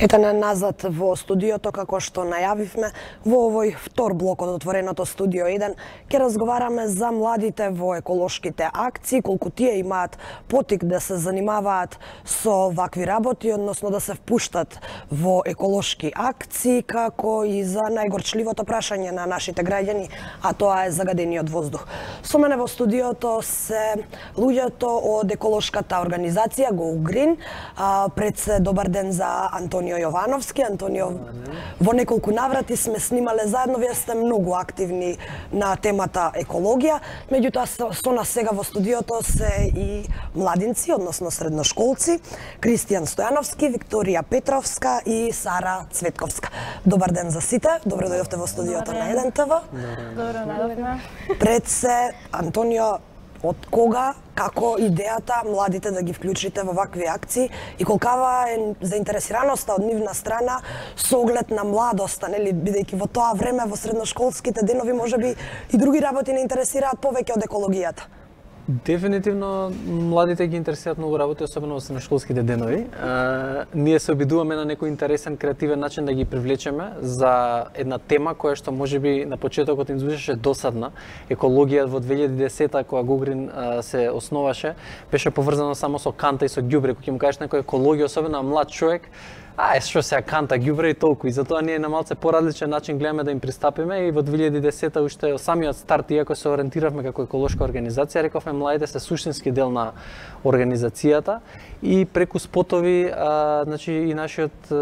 Ете не назад во студиото, како што најавивме, во овој втор блок од отвореното студио 1 ќе разговараме за младите во еколошките акции, колку тие имаат потик да се занимаваат со вакви работи, односно да се впуштат во еколошки акции, како и за најгорчливото прашање на нашите граѓани, а тоа е загадениот воздух. Со мене во студиото се луѓето од еколошката организација Go Green. Пред се добар ден за Антонио Јовановски. Антонио, во неколку наврати сме снимале заедно, вие сте многу активни на темата екологија, меѓутоа со нас сега во студиото се и младинци, односно средношколци, Кристијан Стојановски, Викторија Петровска и Сара Цветковска. Добар ден за сите, добро дојдовте во студиото на 1 ТВ. Добро најдовме. Пред се, Антонио, од кога, како идејата младите да ги вклучите во вакви акции и колкава е заинтересираноста од нивна страна со оглед на младоста, нели, бидејќи во тоа време во средношколските денови можеби и други работи не интересираат повеќе од екологијата? Дефинитивно младите ги интересираат многу работи, особено во средношколските денови. Ние се обидуваме на некој интересен, креативен начин да ги привлечеме за една тема која што можеби на почетокот им звучеше досадна. Екологија во 2010-та, кога Go Green се основаше, беше поврзано само со канта и со ѓубре. Кога ќе му кажеш некој екологија, особено на млад човек, што сега канта, ѓубре и толку. И затоа ние на малце поразличен начин гледаме да им пристапиме и во 2010-та уште самиот старт, иако се ориентиравме како еколошка организација, рековме младите се суштински дел на организацијата и преку спотови, значи и нашиот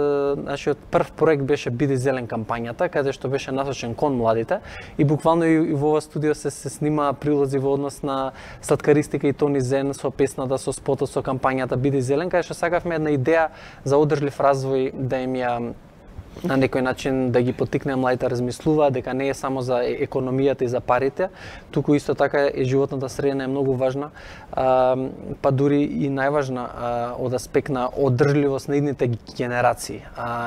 прв проект беше Биди зелен кампањата, каде што беше насочен кон младите и буквално и во ова студио се снима прилози во однос на сладкаристика и Тони Зен со песната, со спотот, со кампањата Биди зелен, каде што сакавме една идеја за одржлив развој да им ја на некој начин да ги поттикне младите да размислуваат дека не е само за економијата и за парите, туку исто така и животната средина е многу важна, па дури и најважна од аспект на одржливост на идните генерации.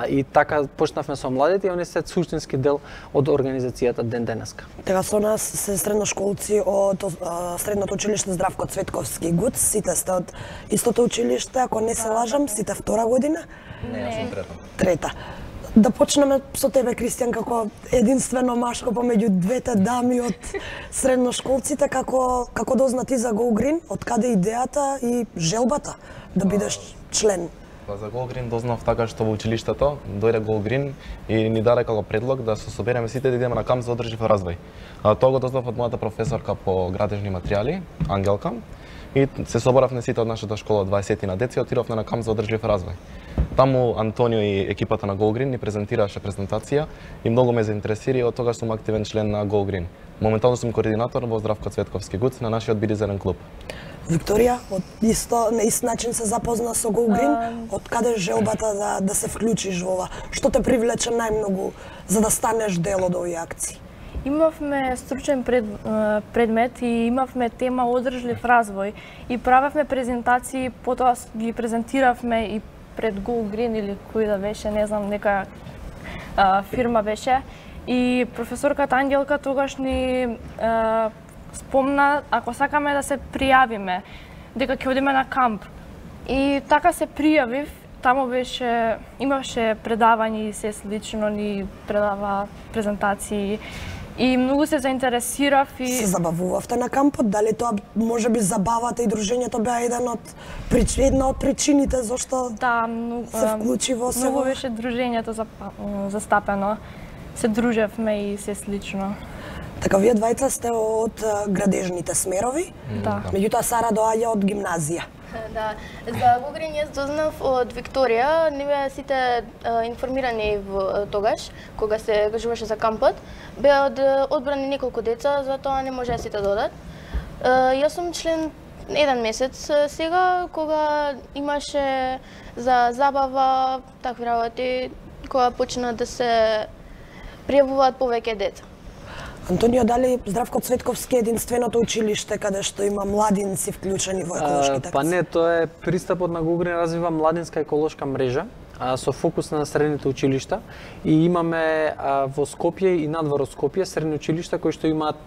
И така почнавме со младите и они се суштински дел од организацијата ден денеска. Тега со нас се средношколци од Средното училиште Здравко Цветковски ГУЦ, сите сте од истото училиште, ако не се лажам, сите втора година? Не, јас сум Трета. Да почнеме со тебе, Кристијан, како единствено машко помеѓу двете дами од средношколците, како дозна ти за Go Green, од каде идејата и желбата да бидеш член? За Go Green дознав така што во училиштето дојде Go Green и ни даде како предлог да се собереме сите да идеме на камп за одржлив развој. Тоа го дознав од мојата професорка по градежни материјали, Ангелка, и се соборавме сите од нашата школа 20 на деци, отидовме на камп за одржлив развој. Таму Антонио и екипата на Go Green ни презентираше презентација и многу ме заинтересира и од тогаш сум активен член на Go Green. Моментално сум координатор во Здравко Цветковски ГУЦ на нашиот Биди зелен клуб. Викторија, на ист начин се запозна со Go Green, од каде желбата да се вклучиш во ова? Што те привлече најмногу за да станеш дел од овие акции? Имавме стручен предмет и имавме тема одржлив развој и правевме презентации, потоа ги презентиравме и пред Go Green или кој да беше, не знам, нека фирма беше. И професорката Ангелка тогаш ни спомна, ако сакаме да се пријавиме, дека ќе одиме на камп. И така се пријавив, таму имаше предавања и се слично, ни предава презентации. И многу се заинтересирав и се забавувавте на кампот, дали тоа можеби забавата и дружењето беа една од причините зашто се вклучи во се? Многу беше дружењето застапено. Се дружевме и се слично. Така, вие двајца сте од градежните смерови, меѓутоа Сара доаѓа од гимназија. Да, за Go Green јас дознав од Викторија, не беа сите информирани тогаш, кога се кажуваше за кампот. Беа одбрани неколку деца, затоа не можеа сите да одат. Јас сум член 1 месец сега, кога имаше за забава, такви работи, кога почна да се пријавуваат повеќе деца. Антонио, дали Здравко Цветковски е единственото училиште каде што има младинци вклучени во еколошките акции? Па не, тоа е пристапот на Go Green развива младинска еколошка мрежа со фокус на средните училишта и имаме во Скопје и надвор од Скопје средни училишта кои што имаат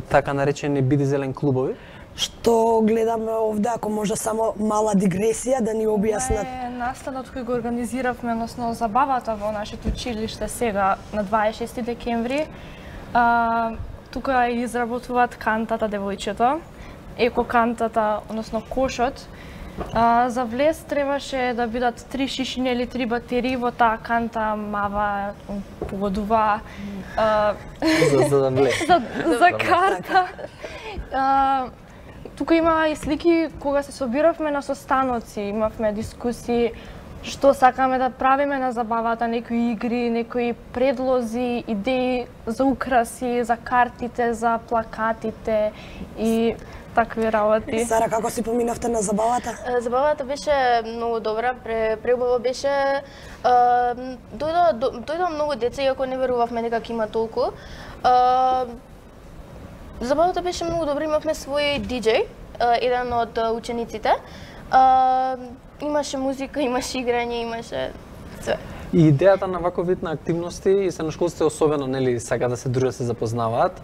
така наречени Биди зелен клубови. Што гледаме овде, ако може само мала дигресија да ни објаснат? настанот кој го организиравме, односно забавата во нашето училиште сега на 26 декември. Тука изработуваат кантата Девојчето, еко кантата, односно кошот. За влез требаше да бидат 3 шишиња или 3 батерии во таа канта, мава, погодува за да влез. За карта. Тука има и слики кога се собиравме на состаноци, имавме дискусии што сакаме да правиме на забавата, некои игри, некои предлози, идеи за украси, за картите, за плакатите и такви работи. Сара, како си поминавте на забавата? Забавата беше многу добра, преубаво беше. Дојдоа многу деца, иако не верувавме дека ќе има толку. Забавата беше многу добра, имавме свој диџеј, еден од учениците. Имаше музика, имаше играње, имаше све. И идејата на ваков вид на активности и средношколците особено нели сака да се дружат, се запознаваат.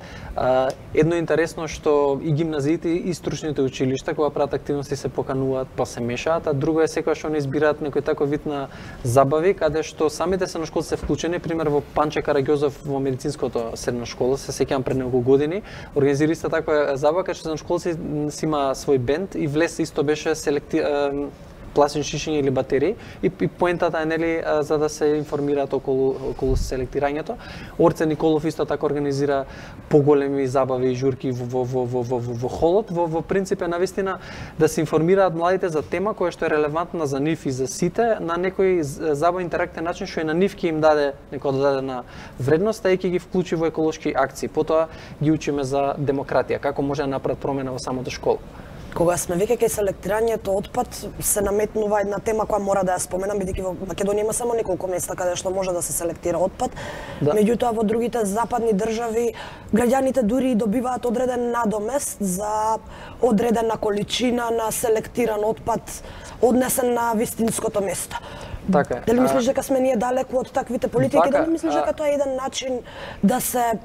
Едно интересно што и гимназиите и стручните училишта кога прават активности се покануваат па се мешаат, а друго е секогаш они избираат некој таков вид на забави каде што самите средношколци се вклучени, пример во Панче Караѓозов во медицинското средна школа, се сеќавам пред неколку години, организира исто таква забава каде што средношколци си има свој бенд и влез исто беше пластични шишиња или батерии и поентата е нели за да се информираат околу селектирањето. Орце Николов исто така организира поголеми забави и журки во холот. Во принцип е навистина да се информираат младите за тема која што е релевантна за нив и за сите на некој забавен интерактивен начин што и на нив ќе им даде некоја дадена вредност, а и ќе ги вклучи во еколошки акции. Потоа ги учиме за демократија, како може да направат промена во самата школа. Кога сме веќе кај селектирањето отпад, се наметнува една тема која мора да ја споменам, бидејќи во Македонија има само неколку места каде што може да се селектира отпад. Да. Меѓутоа во другите западни држави граѓаните дури и добиваат одреден надомест за одредена количина на селектиран отпад однесен на вистинското место. Така е. Дали мислиш дека сме ние далеку од таквите политики, дали мислиш дека тоа е еден начин да се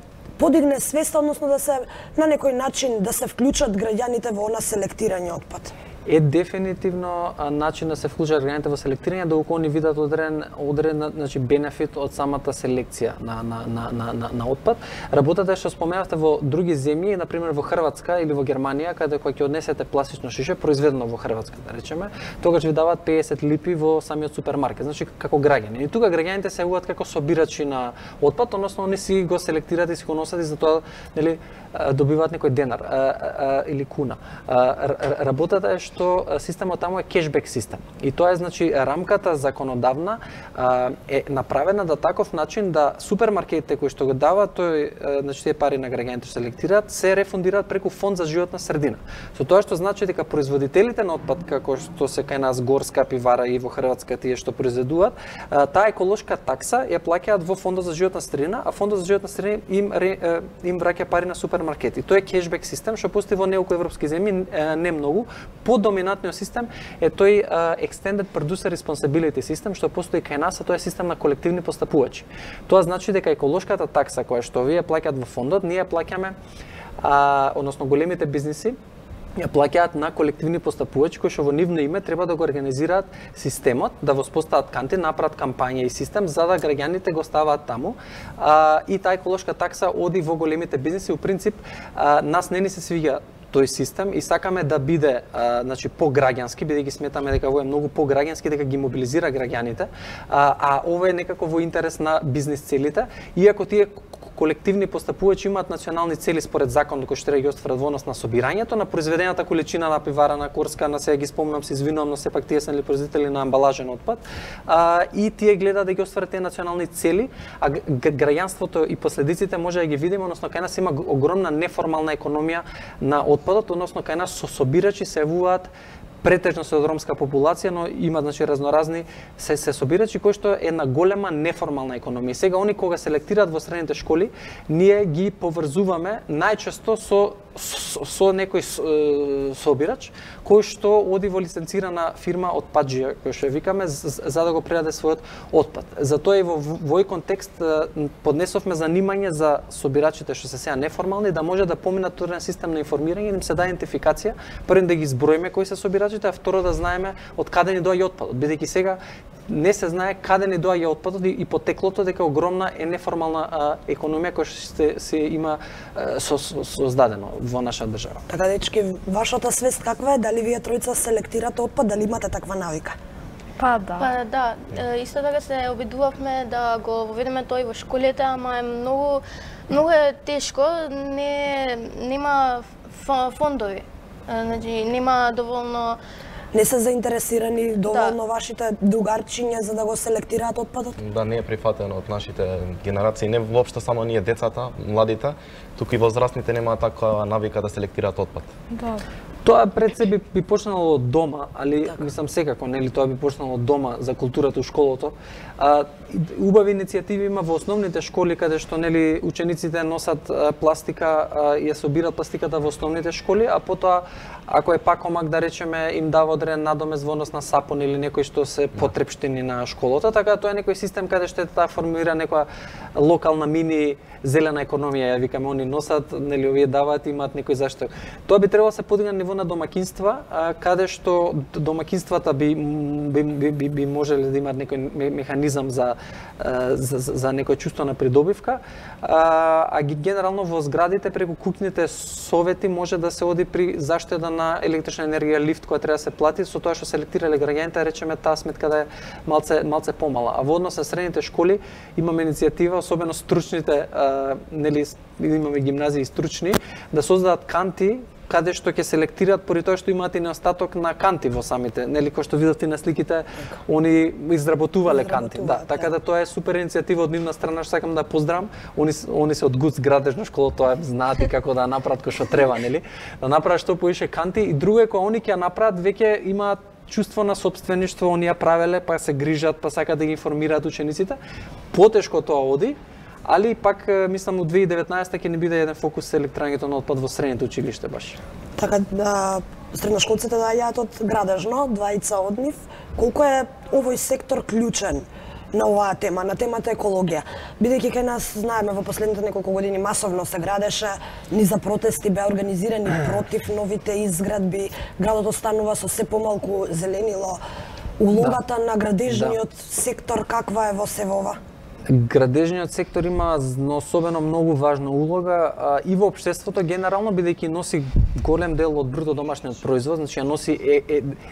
подигне свеста, односно да се на некој начин да се вклучат граѓаните во она селектирање отпад? Е дефинитивно начин да се вклучат граѓаните во селектирање, доколку они видат одреден значи бенефит од самата селекција на отпад. Работата што споменавте во други земји, на пример во Хрватска или во Германија, каде кога ќе однесете пластично шише произведено во Хрватска, да речеме, тогаш ви даваат 50 липи во самиот супермаркет, значи како граѓани. И тука граѓаните се јавуваат како собирачи на отпад, односно они си го селектираат и си го носат и затоа нели добиваат некој денар или куна. Работата е што системот таму е кешбек систем. И тоа е значи рамката законодавна е направена да таков начин да супермаркетите кои што го даваат тој значи тие пари на граѓаните што селектираат се рефундираат преку фонд за животна средина. Со тоа што значи дека производителите на отпад како што се кај нас Горска пивара и во Хрватска тие што произведуваат, таа еколошка такса ја плаќаат во фондот за животна средина, а фондот за животна средина им враќа пари на супермаркети. Тоа е кешбек систем што постои во неколку европски земји, не многу. Подоминантниот систем е тој Extended Producer Responsibility систем што постои кај нас, а тоа е систем на колективни постапувачи. Тоа значи дека еколошката такса која што вие плаќаат во фондот, ние плаќаме односно големите бизниси ја плаќаат на колективни постапувачи кои што во нивно име треба да го организираат системот, да воспостават канти, направат кампања и систем за да граѓаните го ставаат таму. И таа еколошка такса оди во големите бизниси. У принцип нас не ни се свиѓа тој систем и сакаме да биде значи пограѓански, бидејќи сметаме дека ово е многу пограѓански, дека ги мобилизира граѓаните, а ова е некако во интерес на бизнис целите, иако тие колективни постапувачи имаат национални цели според закон кој што треба ги остварат во однос на собирањето на произведената количина на пивара на Корска, на сега ги спомнам, се извинувам, но сепак тие се производители на амбалажен отпад. И тие гледаат да ги остварат тие национални цели, а граѓанството и последиците може да ги видиме, односно кај нас има огромна неформална економија на отпадот, односно кај нас собирачи се јавуваат претежно се од ромска популација, но има значи разноразни се собирачи кои што е една голема неформална економија. Сега они кога селектираат во средните школи, ние ги поврзуваме најчесто со со некој собирач кој што оди во лиценцирана фирма отпаджија, кој што ја викаме, за да го предаде својот отпад. Затоа и во овој контекст поднесовме занимање за собирачите што се сега неформални, да може да поминат тоа на систем на информирање, да им се даде идентификација, прво да ги изброиме кои се собирачите, а второ да знаеме од каде ни доаѓа отпадот, бидејќи сега не се знае каде ни доаѓа отпадот и потеклото, дека огромна е неформална економија која што се има создадено во наша држава. Така, дечки, вашата свест каква е? Дали вие тројца селектирате отпад, дали имате таква навика? Па да. Па да, исто така се обидувавме да го воведеме тој во школите, ама е многу е тешко, нема фондови. Значи нема доволно. Не се заинтересирани доволно вашите другарчиња за да го селектираат отпадот? Да, не е прифатено од нашите генерации, не воопшто само ние децата, младите, туку и возрастните немаат таква навика да селектираат отпад. Да. Тоа пред се би почнало од дома, али мислам секако, нели, тоа би почнало од дома за културата у школото. Убави иницијативи има во основните школи каде што, нели, учениците носат пластика, ја собираат пластиката во основните школи, а потоа ако е пакомак, да речеме, им дава одреден надомест во однос на сапон или некои што се потрепштини на школата, така тоа е некој систем каде што таа формира некоја локална мини зелена економија, ја викаме, они носат, нели, овие даваат, имаат некој заштит. Тоа би требало да се подигне ниво на домаќинства, каде што домаќинствата би можеле да имаат некој механизам за некој чувство на придобивка, а генерално во зградите преку куќните совети може да се оди при заштеда на електрична енергија, лифт која треба да се плати, со тоа што селектирале граѓаните, речеме, таа сметка да е малце помала. А во однос на средните школи имаме иницијатива, особено стручните, нели, имаме гимназии стручни, да создадат канти каде што ќе селектираат поради тоа што имаат и неостаток на канти во самите, нели, кој што видовте на сликите, они изработувале канти. Да, така да тоа е супер иницијатива од нивна страна, што сакам да поздравам. Они се од ГУЦ градежна школа, тоа знаат и како да направат кој што треба, нели? Да направат што поише канти, и друго е кога они ќе направат, веќе имаат чувство на сопствеништво, они ја правеле, па се грижат, па сакаат да ги информираат учениците. Потешко тоа оди, али пак мислам у 2019 ќе не биде еден фокус селектирањето на отпад во средното училиште баш. Така, средношколците доаѓаат од градежно, двајца од нив. Колку е овој сектор клучен на оваа тема, на темата екологија? Бидејќи кај нас, знаеме, во последните неколку години масовно се градеше, низа протести беа организирани против новите изградби, градот останува со се помалку зеленило. Улогата на градежниот сектор каква е во сево ова? Градежниот сектор има особено многу важна улога и во општеството генерално, бидејќи носи голем дел од бруто домашниот производ, значи ја носи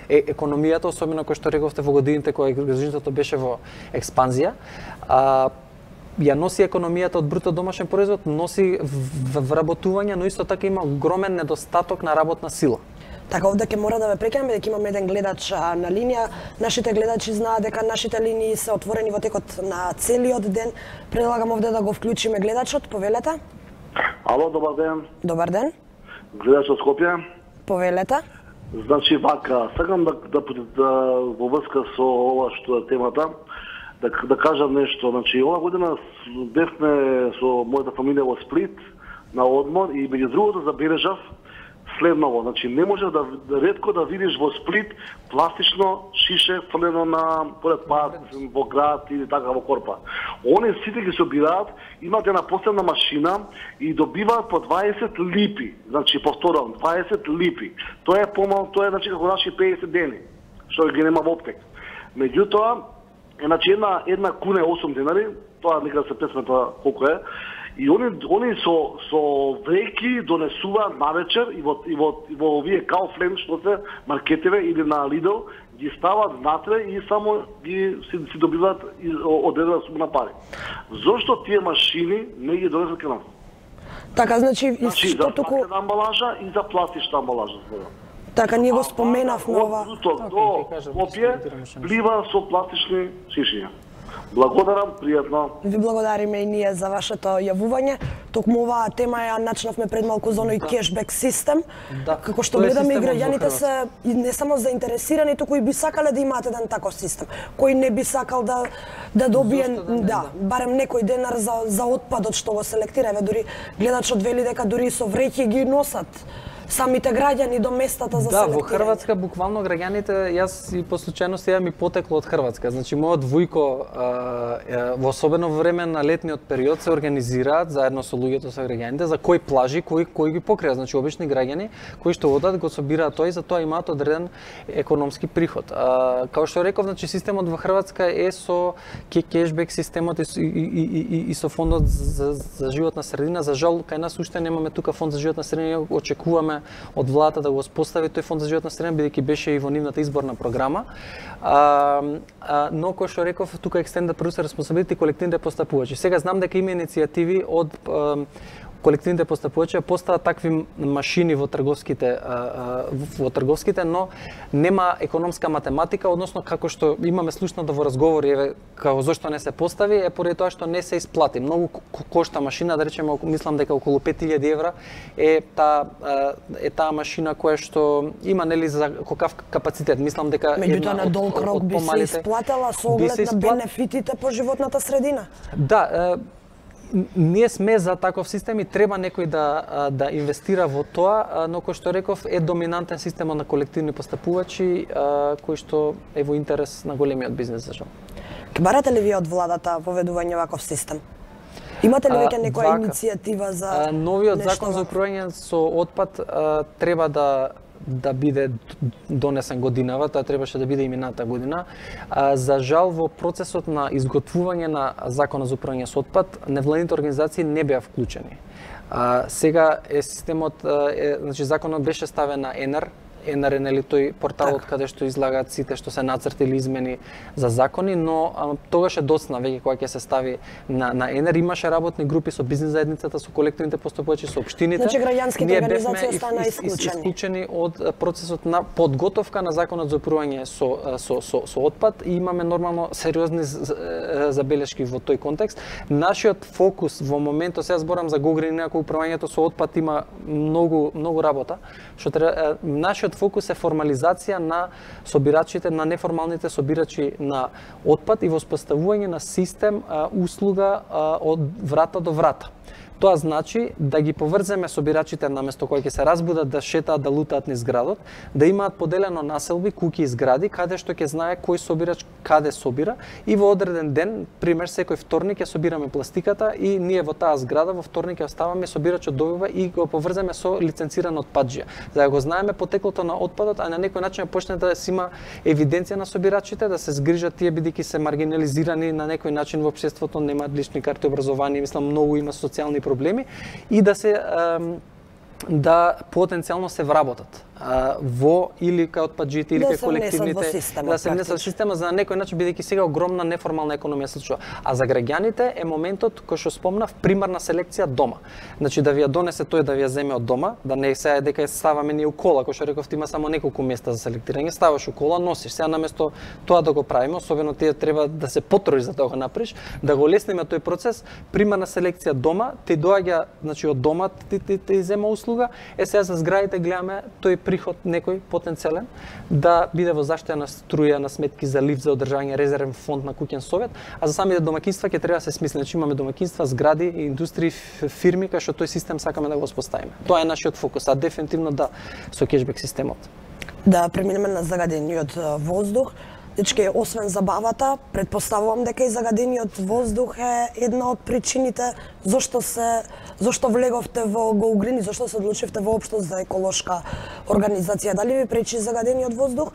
економијата, особено кој што рековте во годините кога градежништвото беше во експанзија. Ја носи економијата од бруто домашен производ, носи вработување, но исто така има огромен недостаток на работна сила. Така, овде ќе мора да ве прекинам, бидејќи имаме еден гледач на линија. Нашите гледачи знаат дека нашите линии се отворени во текот на целиот ден. Предлагам овде да го вклучиме гледачот. Повелете. Ало, добар ден. Добар ден. Гледач од Скопје. Повелете. Значи вака, сакам да во врска со ова што е темата, да кажам нешто. Значи, ова година бевме со мојата фамилија во Сплит на одмор и меѓу другото забележав следново, значи не може ретко да видиш во Сплит пластично шише фрлено на поред пат во град или така во корпа. Они сите ги собираат, имаат една посебна машина и добиваат по 20 липи. Значи повторувам, 20 липи. Тоа е помал, тоа е значи како наши 50 дени, што ги нема во аптек. Меѓутоа, значи една куна е 8 денари, тоа нека се пресметува колку е. И они со вреки донесуваат навечер и во овие Kaufland што се маркетиве или на Lidl ги стават внатре и само ги си добиваат одредена сума на пари. Зошто тие машини не ги донесат кај нас? Така, значи што туку за амбалажа и за пластична амбалажа. Така, ние го споменавме ова. До Скопје плива со пластични шишиња. Благодарам, пријатно. Ви благодариме и ние за вашето јавување. токму оваа тема ја начнавме пред малку за оној кешбек систем, како што Тој е гледаме и системот во граѓаните се и не само заинтересирани, туку и би сакале да имаат еден таков систем. Кој не би сакал да добие барем некој денар за отпадот што го селектира, дури гледачот вели дека дури со вреќи ги носат самите граѓани до местата за селектирање. Да, во Хрватска буквално граѓаните, јас и по случајност имам и потекло од Хрватска. Значи мојот вујко во особено време на летниот период се организираат заедно со луѓето, со граѓаните за кои плажи, кои ги покријат, значи обични граѓани кои што одат го собираат тој, за тоа имаат одреден економски приход. Као што реков, значи системот во Хрватска е со кешбек системот и со фондот за животна средина. За жал кај нас уште немаме тука фонд за животна средина, очекуваме од владата да го спостави тој фонд за животна средина, бидејќи беше и во нивната изборна програма. Но кој што реков, тука Extended Producer Responsibility, колективните постапувачи. Сега знам дека има иницијативи од колективните постапувачи постават такви машини во трговските, но нема економска математика, односно како што имаме слушнато во разговори, како зошто не се постави, е поради тоа што не се исплати. Многу кошта машина, да речеме, мислам дека околу 5000 евра е таа машина која што има нели за какав капацитет. Мислам дека меѓутоа на долг рок би се исплатела со оглед на бенефитите по животната средина. Да, ние сме за таков систем и треба некој да инвестира во тоа, но кој што реков е доминантен системот на колективни постапувачи кој што е во интерес на големиот бизнес за жал. Ке барате ли вие од владата воведување ваков систем? Имате ли веќе некоја иницијатива за новиот закон за управување со отпад треба да биде донесен годинава, тоа требаше да биде и мината година. За жал во процесот на изготвување на законот за управување со отпад, невладините организации не беа вклучени. Сега е системот, значи законот беше ставен на ЕНР е нели тој порталот каде што излагаат сите што се нацрти или измени за закони, но тогаш е доцна веќе кога ќе се стави на ЕНР. Имаше работни групи со бизнис заедницата, со колективните постапувачи, со општините. Значи граѓанските организации останаа исклучени од процесот на подготовка на законот за управување со отпад и имаме нормално сериозни забелешки во тој контекст. Нашиот фокус во моментот, сега зборам за Go Green, ако управувањето со отпад има многу работа, што треба нашиот фокус е формализација на собирачите, на неформалните собирачи на отпад и воспоставување на систем услуга од врата до врата. Тоа значи да ги поврземе собирачите наместо кои ќе се разбудат да шетаат, да лутаат низ градот, да имаат поделено населби, куќи и згради, каде што ќе знае кој собирач каде собира и во одреден ден, пример секој вторник ќе собираме пластиката и ние во таа зграда во вторник ќе оставаме, собирачот добива и го поврземе со лиценциран отпаджија. За да го знаеме потеклото на отпадот, а на некој начин почне да се има евиденција на собирачите, да се згрижат тие бидејќи се маргинализирани на некој начин во општеството, немаат лични карти, образование, мислам многу има социјални проблеми и да потенцијално се вработат во или кај отпаджите или кај колективните, да се внесат во система за некој начин, бидејќи сега огромна неформална економија се случува. А за граѓаните е моментот кој што спомнав, примарна селекција дома. Значи да ви ја донесе тој да ви ја земе од дома, да не се дека ја ставаме ние у кола, кој што реков има само неколку места за селектирање, ставаш у кола, носиш. Сега наместо тоа да го правиме, особено тие треба да се потруди за да го направиш, да го лесниме тој процес, примарна селекција дома, те доаѓа, значи од дома ти зема услуга. Сега за зградите гледаме тој приход некој потенцијален да биде во заштита на струја, на сметки за лифт, за одржање, резервен фонд на куќен совет, а за самите домакинства ќе треба да се смисли. Значи имаме домакинства, згради, индустрии, фирми кај што тој систем сакаме да го воспоставиме. Тоа е нашиот фокус, а дефинитивно да со кешбек системот. Да преминеме на загадениот воздух. Дечки, освен забавата, предпоставувам дека и загадениот воздух е една од причините зошто влеговте во Go Green и зошто се одлучивте воопшто за еколошка организација. Дали ви пречи загадениот воздух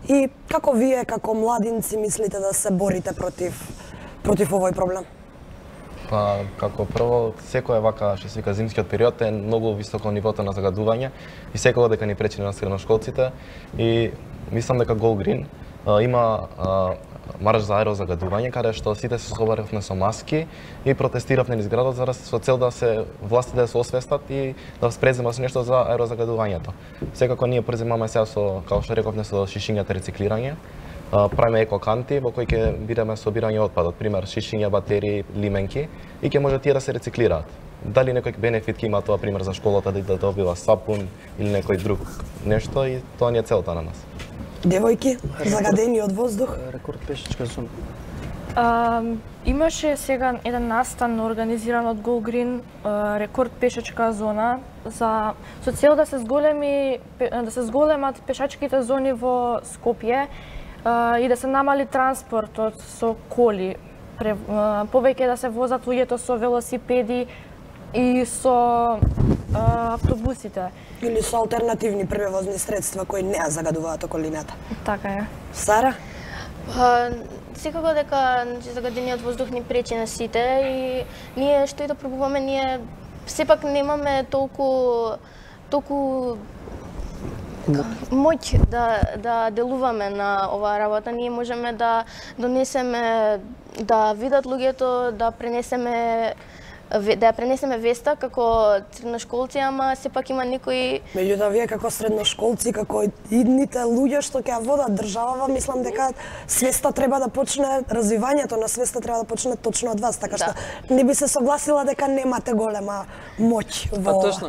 и како вие како младинци мислите да се борите против овој проблем? Па, како прво, секој вака што се вика зимскиот период е многу високо нивото на загадување и секој дека ни пречи на средношколците и мислам дека Go Green има марш за аерозагадување, каде што сите се собравме со маски и протестиравме низ градот со цел да се властите да се освестат и да спреземат нешто за аерозагадувањето. Секако ние преземаме сега со, како што рековме, со шишињата рециклирање. Правиме екоканти во кои ќе бидеме собирање отпадот, пример шишиња, батерии, лименки и ќе може тие да се рециклираат. дали некој бенефит ќе има тоа, пример за школата да добива сапун или некој друг нешто, и тоа не е целта на нас. Девојки, загадени од воздух? Рекорд пешачка зона. Имаше сега еден настан организиран од Go Green, рекорд пешачка зона, со цел да се зголемат пешачките зони во Скопје и да се намали транспортот со коли, повеќе да се возат луѓето со велосипеди и со автобусите. Или со алтернативни превозни средства кои не загадуваат околината. Така е. Сара? Секако дека загадениот воздух ни пречи на сите и ние што и да пробуваме, ние сепак немаме толку моќ да делуваме на оваа работа. Ние можеме да донесеме, да видат луѓето, да ја пренесеме веста како средношколци, ама сепак има некои... Меѓутоа, вие како средношколци, како идните луѓе што ќе ја водат државава, мислам дека свеста треба да почне, развивањето на свеста треба да почне точно од вас, така што не би се согласила дека немате голема моќ во... Па точно,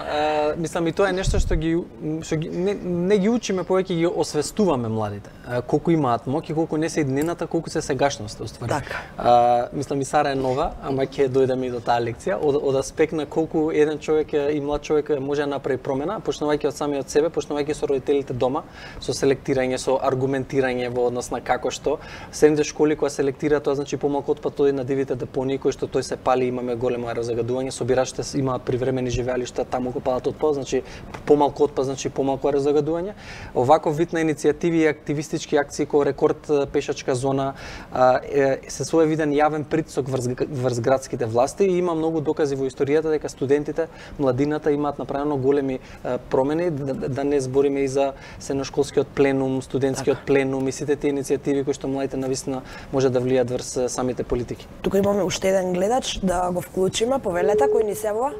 мислам и тоа е нешто што не ги учиме, повеќе ги освестуваме младите. Колку имаат моќ и колку не се иднината, колку се сегашноста уствари. Така. Мислам и Сара е нова, ама ќе дојдеме и до таа лекција. Од аспект на колку еден човек и млад човек може да направи промена, почнувајќи од самиот себе, почнувајќи со родителите дома, со селектирање, со аргументирање во однос на како што. Средните школи кога селектираат, тоа значи помалку отпад оди на дивите депонии кои што тој се пали, имаме големо аерозагадување, собирачите имаат привремени живеалишта, таму го палат отпад, значи помалку отпад, значи помалку аерозагадување. Оваков вид на иницијативи и активистички акции кој рекорд пешачка зона се свој виден јавен притисок врз градските власти и има многу докази во историјата дека студентите, младината имаат направено големи промени, да не збориме и за средношколскиот пленум, студентскиот пленум и сите тие иницијативи кои што младите навистина може да влијаат врз самите политики. Тука имаме уште еден гледач, да го вклучиме, повелете, кој ни се јавува.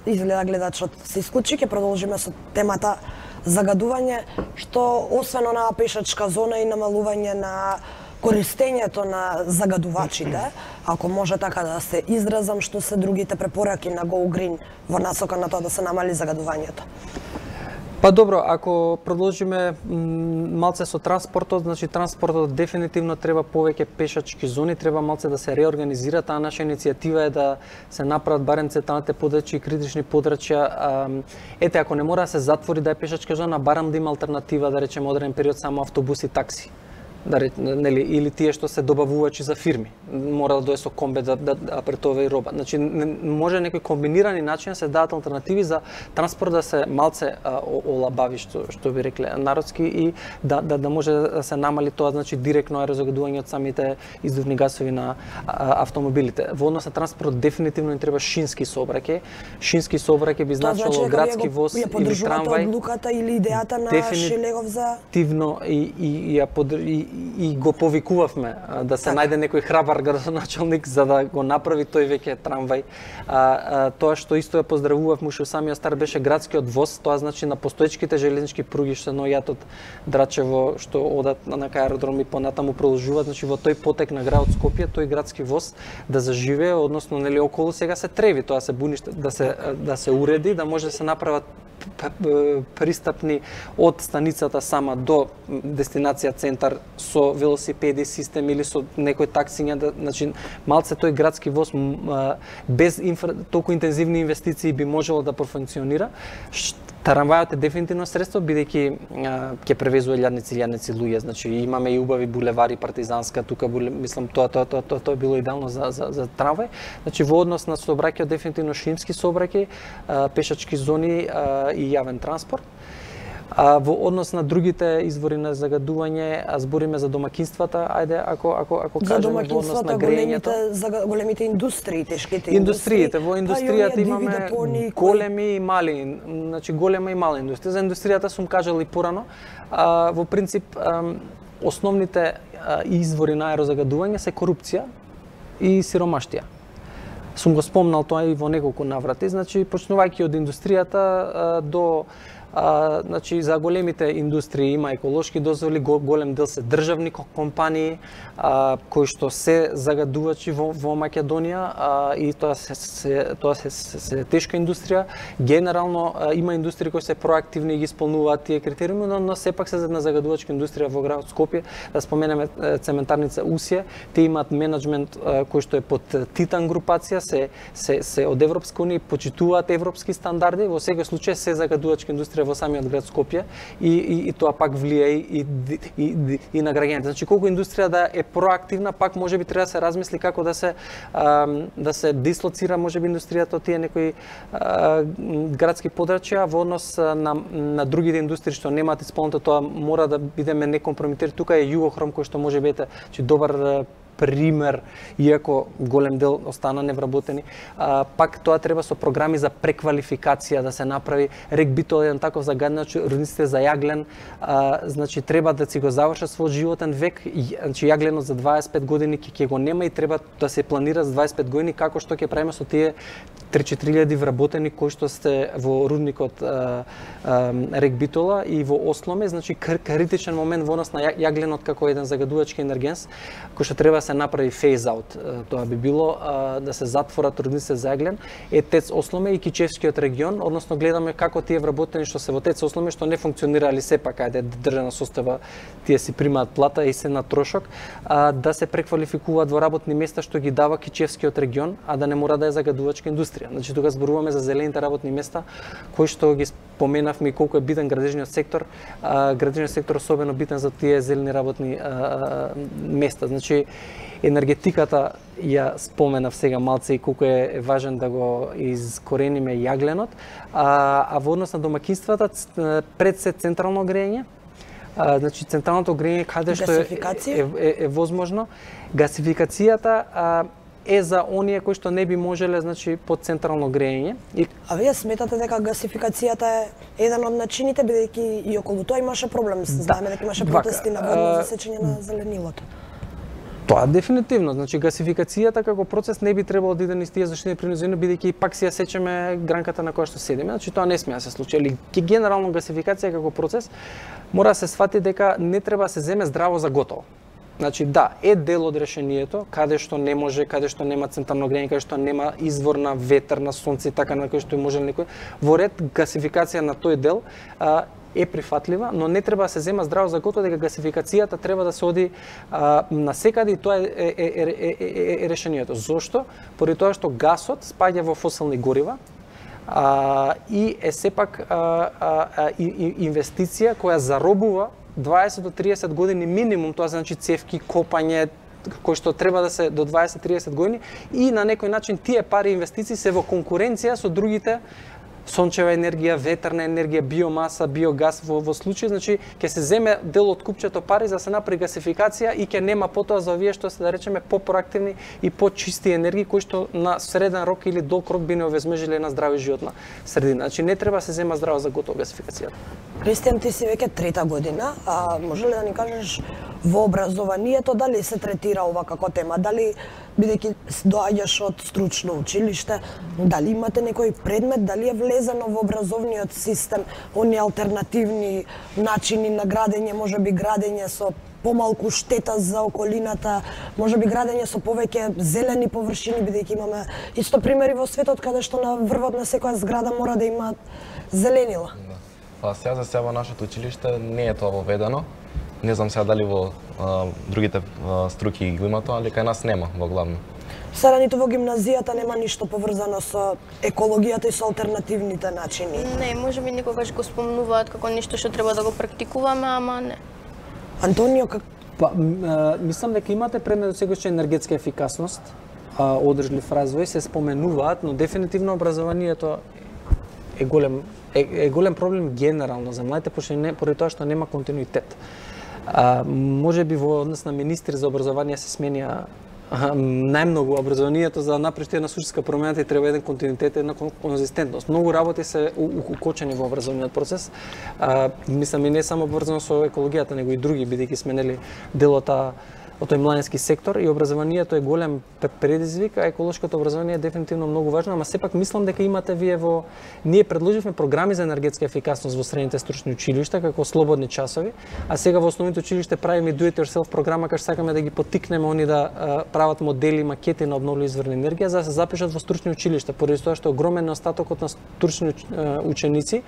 Изгледа гледачот се исклучи, ќе продолжиме со темата загадување, што освен онаа пешачка зона и намалување на користењето на загадувачите, ако може така да се изразам, што се другите препораки на Go Green во насока на тоа да се намали загадувањето? Па добро, ако продолжиме малце со транспортот, значи транспортот дефинитивно треба повеќе пешачки зони, треба малце да се реорганизира. Таа наша иницијатива е да се направат барем централните подрачја и критични подрачја. Ете, ако не мора да се затвори да е пешачка зона, барем да има алтернатива, да речеме одреден период само автобуси, такси. Или тие што се добавувачи за фирми. Мора да дое со комбе да претовари роба. Значи, може некои комбинирани начини да се дадат алтернативи за транспорт да се малце олабави, што би рекле народски, и да може да се намали тоа, значи, директно аерозагадување од самите издувни гасови на автомобилите. Во однос на транспорт дефинитивно ни треба шински сообраќај. Шински сообраќај би значило градски воз или трамвај. Одлуката или идејата на Шилегов за... Дефинитивно и го повикувавме да се најде некој храбар градоначалник за да го направи тој веќе трамвај. Тоа што исто ја поздравував уште самиот стар беше градскиот воз, тоа значи на постоечките железнички пруги што ноѓаат од Драчево, што одат на аеродром и понатаму продолжуваат, значи во тој потек на градот Скопје тој градски воз да заживее, односно нели околу сега се треви, тоа се буниште да се уреди, да може да се направат пристапни од станицата сама до дестинација центар со велосипеди систем или со некој таксиња, значи малце тој градски воз без толку интензивни инвестиции би можело да профункционира. Трамвајот е дефинитивно средство, бидејќи ќе превезува илјадници луѓе, значи имаме и убави булевари, Партизанска, тука мислам тоа било идеално за трамвај. Значи во однос на сообраќајот дефинитивно шински сообраќај, пешачки зони и јавен транспорт. Во однос на другите извори на загадување, збориме за домакинствата, ајде ако кажеме во однос на грејењето. За големите индустрии, тешките индустриите. Во индустријата имаме големи и мали, значи голема и мала индустрија. За индустријата сум кажал и порано. Во принцип, основните извори на аерозагадување се корупција и сиромаштија. Сум го спомнал тоа и во неколку наврати, значи почнувајќи од индустријата до значи за големите индустрии има еколошки дозволи, голем дел се државни компании кои што се загадувачи во Македонија и тоа се тешка индустрија. Генерално има индустрии кои се проактивни и ги исполнуваат тие критериуми, но сепак се на загадувачка индустрија во градот Скопје. Да споменеме цементарница Усија, те имаат менаџмент кој што е под Титан групација, се од Европска унија, почитуваат европски стандарди, во секој случај се загадувачка индустрија во самиот град Скопје и тоа пак влијае и на граѓаните. Значи колку индустрија да е проактивна, пак можеби треба да се размисли како да се дислоцира можеби индустријата од тие некои градски подрачја во однос на другите индустрии што немаат исполнето. Тоа мора да бидеме некомпрометирани. Тука е Југохром кој што може би е добар пример, иако голем дел остана невработени. Пак тоа треба со програми за преквалификација да се направи. Рек Битол еден таков загаднач, родниците за јаглен, значи треба да си го завршат својот животен век. Значи јагленот за 25 години ќе го нема и треба да се планира за 25 години како што ќе правиме со тие 3-4 вработени кои што сте во рудникот Рек Битола и во Осломе. Значи критичен момент во однос на јагленот како еден загадувачки енергенс кој што треба да се направи фейз-аут. Тоа би било да се затворат рудниците за јаглен, ТЕЦ Осломе и Кичевскиот регион, односно гледаме како тие вработени што се во ТЕЦ Осломе што не функционирали сепак, ајде државна состава, тие си примаат плата и се на трошок, да се преквалификуваат во работни места што ги дава Кичевскиот регион, а да не мора да е загадувачка индустрија. Значи тука зборуваме за зелените работни места кои што ги споменавме и колку е битен градежниот сектор. Градежниот сектор особено битен за тие зелени работни места. Значи енергетиката ја споменав сега малце и колку е важен да го искорениме јагленот, а во однос на домаќинствата пред се централно грејење. Значи централното грејење каде што е возможно. Гасификацијата е за оние кои што не би можеле, значи, под централно грејење. А вие сметате дека гасификацијата е еден од начините, бидејќи и околу тоа имаше проблем, знаеме дека имаше протести на водно засечење на зеленилото. Тоа дефинитивно, значи гасификацијата како процес не би требало да иде низ тие заштитени природни зони, бидејќи пак си ја сечеме гранката на која што седиме, значи тоа не смее да се случи. Или генерално гасификација како процес мора да се сфати дека не треба да се земе здраво за готово. Значи да, е дел од решението, каде што не може, каде што нема централно грејење, каде што нема извор на ветер, на сонце и така на кој што може некој. Во ред гасификација на тој дел е прифатлива, но не треба да се зема здраво за готово дека гасификацијата треба да се оди на секаде и тоа е решението. Зошто? Поради тоа што гасот спаѓа во фосилни горива и е сепак инвестиција која заробува 20 до 30 години минимум, тоа значи цевки, копање, кој што треба да се до 20-30 години и на некој начин тие пари инвестиции се во конкуренција со другите сончева енергија, ветерна енергија, биомаса, биогаз во случај, значи ќе се земе дел од купчето пари за да се направи гасификација и ќе нема потоа за овие што се да речеме попроактивни и почисти енергии кои што на среден рок или долг рок би не овезмежили една здрава животна средина. Значи не треба да се зема здраво за готово гасификацијата. Кристијан, ти си веќе трета година, може ли да ни кажеш во образованието дали се третира ова како тема, дали бидејќи доаѓаш од стручно училиште, дали имате некој предмет, дали е влезено во образовниот систем оние алтернативни начини на градење, можеби градење со помалку штета за околината, можеби градење со повеќе зелени површини, бидејќи имаме исто примери во светот каде што на врвот на секоја зграда мора да има зеленила. Па сега за сега во нашето училиште не е тоа воведено. Не знам сега дали во другите струки го има тоа, али кај нас нема во главно. Сега ниту во гимназијата нема ништо поврзано со екологијата и со алтернативните начини. Не, можеби некогаш го спомнуваат како нешто што треба да го практикуваме, ама не. Антонио, мислам дека имате предмет секогаш енергетска ефикасност, одржлив развој се споменуваат, но дефинитивно образованието е голем проблем генерално за младите, поради тоа што нема континуитет. Може би во однос на министри за образование се сменија најмногу образованието за да направиш една суштинска промена и треба еден континуитет, една конзистентност. Многу работи се укочени во образовниот процес. Мислам и не само врзано со екологијата, него и други, бидејќи сме нели дел од од тој младински сектор и образованието е голем предизвик, а еколошкото образование е дефинитивно многу важно, ама сепак мислам дека имате вие ние предложивме програми за енергетска ефикасност во средните стручни училишта како слободни часови, а сега во основните училишта правиме do it yourself програма кај сакаме да ги поттикнеме они да прават модели, макети на обновливи извори енергија за да се запишат во стручни училишта, поради тоа што огромен остатокот на стручни ученици,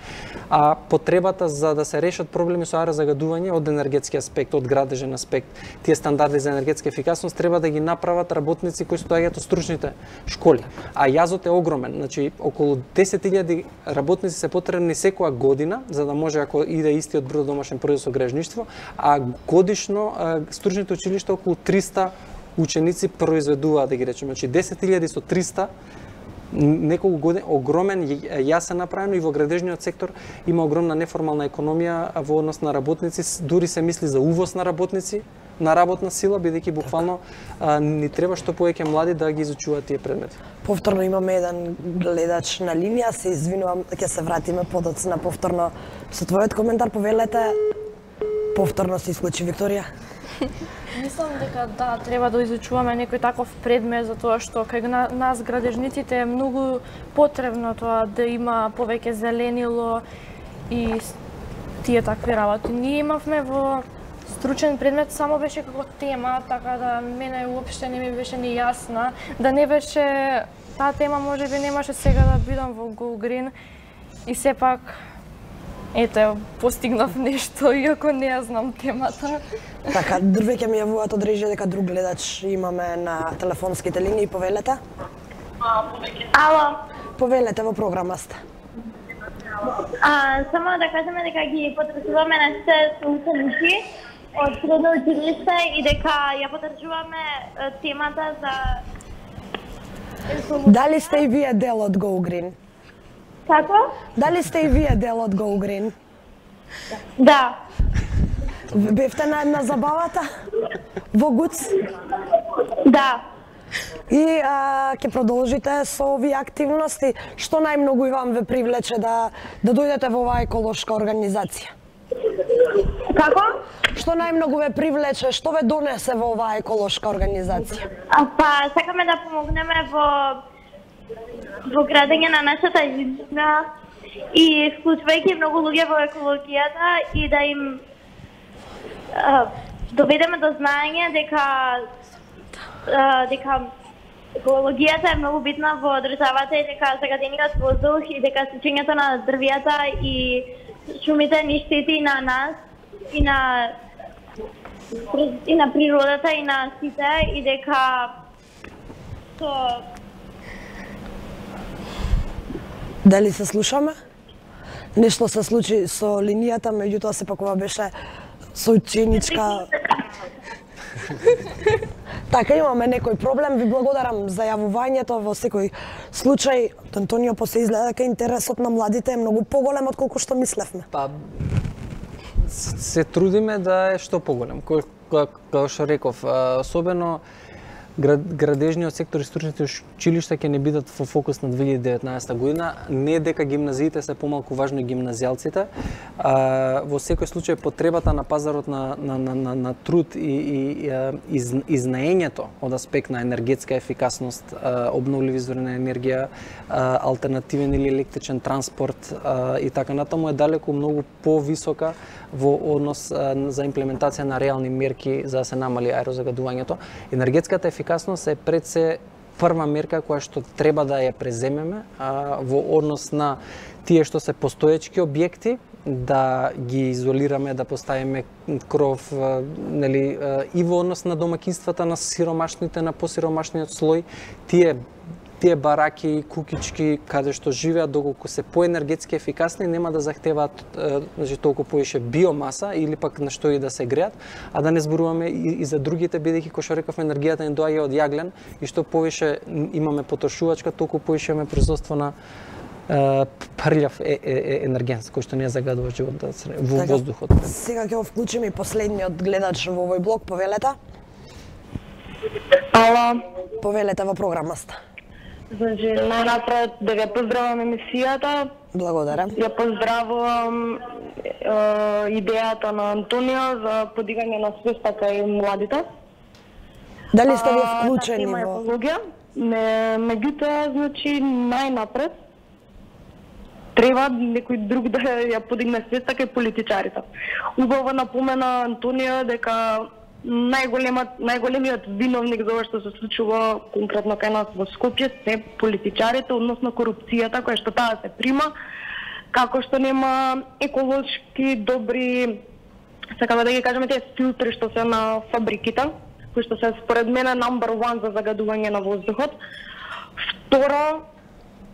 а потребата за да се решат проблеми со аерозагадување од енергетски аспект, од градежен аспект, тие стандарди за енергетска ефикасност треба да ги направат работници кои доаѓаат од стручните школи. А јазот е огромен, значи околу 10.000 работници се потребни секоја година за да може ако иде истиот број домашен производ со гражништво, а годишно стручните училишта околу 300 ученици произведуваат, да ги речеме, значи 10.000 со 300 неколку години огромен јасен направено и во градежниот сектор има огромна неформална економија во однос на работници, дури се мисли за увоз на работници, на работна сила, бидејќи буквално ни треба што повеќе млади да ги изучуваат тие предмети. Повторно имаме еден гледач на линија, се извинувам, ќе се вратиме подоцна повторно со твојот коментар, повелете. Повторно се исклучи Викторија. Мислам дека да, треба да изучуваме некој таков предмет, затоа што кај нас градежниците е многу потребно тоа да има повеќе зеленило и тие такви работи. Ние имавме во стручен предмет само беше како тема, така да мене уопште не ми беше ни јасна, да не беше таа тема, можеби немаше сега да бидам во Go Green и сепак ете, постигнав нешто, иако не ја знам темата. Така, веќе ми јавуваат од режија дека друг гледач имаме на телефонските линии, повелете. Ало. Повелете, во програма сте. Само да кажеме дека ги подржуваме нашите соученици од средно училиште и дека ја подржуваме темата за... Дали сте и вие дел од Go Green? Како? Дали сте и вие дел од Go Green? Да. Бевте на забавата? Во ГУЦ? Да. И ќе продолжите со овие активности? Што најмногу и вам ве привлече да дојдете во оваа еколошка организација? Како? Што најмногу ве привлече, што ве донесе во оваа еколошка организација? Па, сакаме да помогнеме во градење на нашата иднина и вклучувајќи многу луѓе во екологијата и да им доведеме до знаење дека екологијата е многу битна во државата и дека загадениот воздух и дека сечењето на дрвијата и шумите ни штети на нас и на природата и на сите и дека Дали се слушаме? Нешто се случи со линијата, меѓутоа сепак ова беше соученичка. Така, имаме некој проблем, ви благодарам за јавувањето во секој случај. Антонио, после изгледа дека интересот на младите е многу поголем од колку што мислевме. Па, се трудиме да е што поголем, како што реков, особено градежниот сектор и стручните училишта ќе не бидат во фокус на 2019 година. Не дека гимназиите се помалку важни гимназијалците. Во секој случај потребата на пазарот на труд и знаењето од аспект на енергетска ефикасност, обновливи извори на енергија, алтернативен или електричен транспорт и така натаму е далеку многу повисока во однос за имплементација на реални мерки за да се намали аерозагадувањето. Енергетската ефикасност е пред се прва мерка која што треба да ја преземеме во однос на тие што се постоечки објекти, да ги изолираме, да поставиме кров, нели, и во однос на домаќинствата на сиромашните, на посиромашниот слој, тие бараки, кукички, каде што живеат, доколку се поенергетски ефикасни, нема да захтеваат значи, толку повише биомаса или пак на што и да се греат, а да не зборуваме и за другите, бидејќи кој што реков, енергијата не доаѓа од јаглен и што повише имаме потрошувачка, толку повише имаме производство на прљав енерген, кој што не загадува животот во воздухот. Сега ќе го вклучиме и последниот гледач во овој блок, повелете. Ало. Повелете во програма сте. Значи, најнапред да ја поздравам емисијата. Благодарам. Ја поздравувам идејата на Антонио за подигање на свеста кај младите. Дали сте вие Таа вклучени тема во... екологија, меѓутоа, значи, најнапред треба некој друг да ја подигне свеста кај политичарите. Убаво напомена Антонија дека најголемиот виновник за ова што се случува конкретно кај нас во Скопје се политичарите, односно корупцијата која што таа се прима, како што нема еколошки добри, сакаме да ги кажеме тие филтри што се на фабриките, кои што се според мене number one за загадување на воздухот. Второ,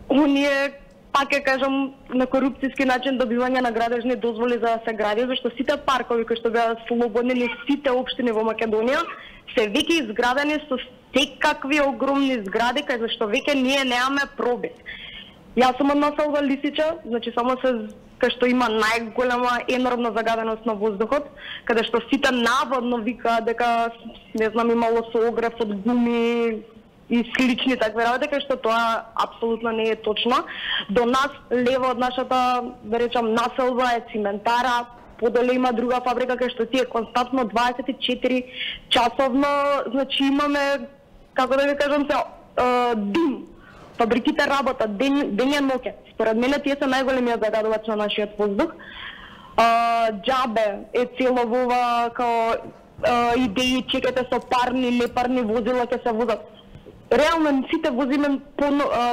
оние, пак ќе кажам, на корупцијски начин добивање на градежни дозволи за да се гради, зашто сите паркови кои што беа слободни низ сите општини во Македонија се веќе изградени со секакви огромни згради кај зашто веќе ние немаме пробив. Јас сум од населба Лисича, значи само се кај што има најголема енормна загаденост на воздухот, каде што сите наводно викаат дека не знам имало со огрев од гуми и слични такви работи, кај што тоа апсолутно не е точно. До нас лево од нашата, да речам, населба е циментара, подоле има друга фабрика кај што тие константно 24 часовно, значи имаме, како да ви кажам се, дим. Фабриките работат ден и ноќе. Според мене тие се најголемиот загадувач на нашиот воздух. Џабе е цело во ова као идеи, чекате со парни, непарни возила ќе се возат. Реално сите возиме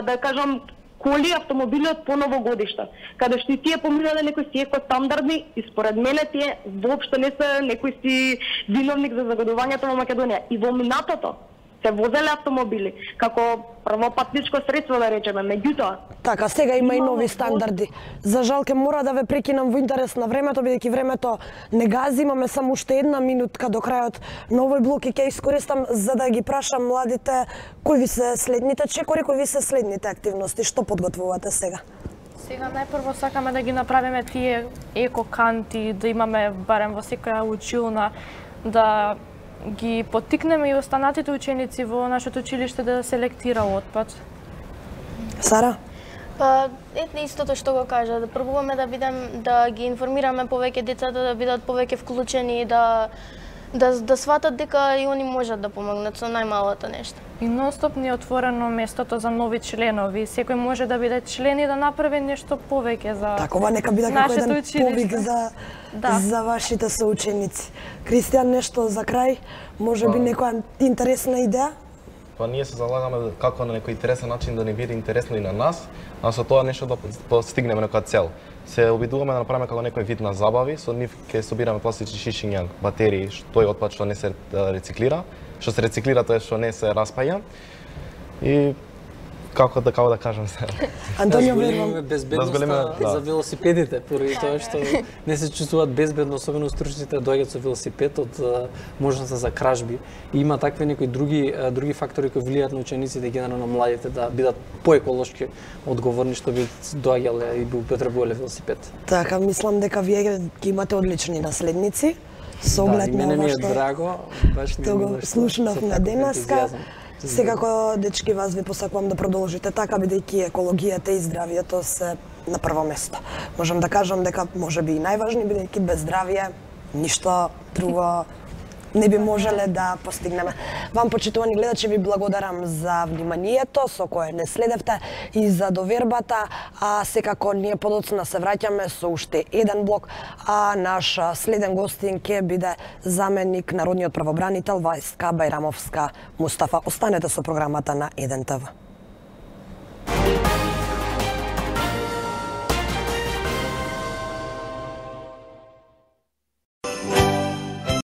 да кажам коли, автомобили од поновогодишта, каде што и тие поминале некои си екостандардни и според мене тие воопшто не се некој си виновник за загадувањето во Македонија. И во минатото се возеле автомобили како прво патничко средство, да речеме, меѓутоа Така, сега има и нови стандарди. За жал ке мора да ве прекинам во интерес на времето, бидејќи времето не гази, имаме само уште една минутка до крајот на овој блок и ќе искористам за да ги прашам младите кои ви се следните чекори, кои ви се следните активности, што подготвувате сега? Сега најпрво сакаме да ги направиме тие екоканти, да имаме барем во секоја училна, да ги поттикнеме и останатите ученици во нашето училиште да селектира отпад. Сара? Па, ете истото што го кажа, да пробуваме да ги информираме повеќе децата, да бидат повеќе вклучени, да сватат дека и они можат да помогнат со најмалото нешто. И нонстоп ни е отворено местото за нови членови. Секој може да биде член и да направи нешто повеќе за Така, ова нека биде како еден повик за вашите соученици. Кристијан, нешто за крај? Може би некоја интересна идеја? Па ние се залагаме како на некој интересен начин да не биде интересно и на нас, а со тоа нешто да постигнеме некоја цел. Се обидуваме да направиме како некој вид на забави, со нив ќе собираме пластични шишиња, батерии, тој отпад што не се рециклира, што се рециклира тоа што не се распаја. И како да кажам се. Антонио, верувам безбедноста за велосипедите, поради тоа што не се чувствуваат безбедно, особено стручните доаѓаат со велосипед од можноста за кражби. И има такви некои други фактори кои влијаат на учениците, генерално младите да бидат поеколошки одговорни што би доаѓале и би употребувале велосипед. Така, мислам дека вие ги имате одлични наследници. Со оглед на ова што драго, баш го слушнавме денеска. Секако, дечки, вас ви посакувам да продолжите така, бидејќи екологијата и здравието се на прво место. Можам да кажам дека може би и најважни, бидејќи без здравје ништо друго не би можеле да постигнеме. Вам, почитувани гледачи, ви благодарам за вниманието со кое не следевте и за довербата, а секако ние подоцна се враќаме со уште еден блок, а наш следен гостин ќе биде заменик народниот правобранител Вајска Бајрамовска Мустафа. Останете со програмата на 1 ТВ.